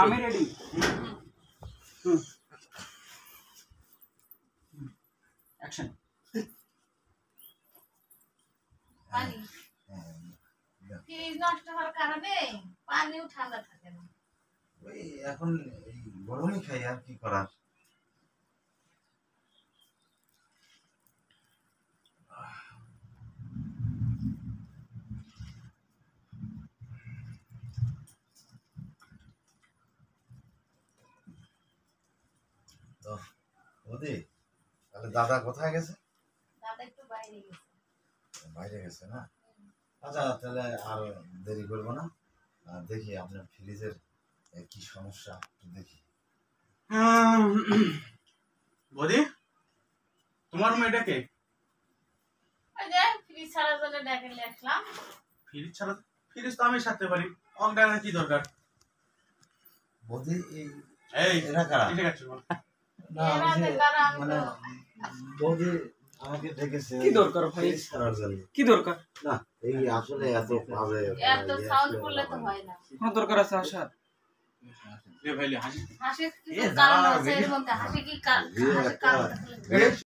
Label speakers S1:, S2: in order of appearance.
S1: আমি ready. Action.
S2: পানি fridge নষ্ট হওয়ার কারণে পানিও ঠান্ডা থাকে না।
S3: ওই এখন এই গরমই খাই, আর কি করার। তো বৌদি, তাহলে দাদা কোথায় গেছে?
S2: দাদা একটু বাইরে গেছে।
S3: বাইরে গেছে না? আচ্ছা, তাহলে আর দেরি করবো না, দেখি আপনার ফ্রিজের কি সমস্যা একটু দেখি।
S1: বৌদি, তোমার মেয়েটা কে?
S2: ওই যে ফ্রিজ ছাড়ার জন্য ডেকে নিয়ে আসলাম।
S1: ফ্রিজ ছাড়া? ফ্রিজ তো আমি সারতে পারি, অক ডাকার কি দরকার?
S3: বৌদি
S1: এই
S3: এরা কারা?
S1: ঠিক আছে বল।
S3: না, আমি যে মানে বৌদি আমাকে ডেকেছে
S4: কি দরকার ভাই?
S3: ফ্রিজ ছাড়ার জন্য।
S4: কি দরকার?
S3: না, এই আসলে এত বাজে
S2: এত সাউন্ড করলে তো হয় না।
S4: কোন দরকার আছে আসার?
S1: রে ভাইলে হাসি।
S2: হাসির কিছু কারণ আছে এর মধ্যে। হাসি কি কারণ?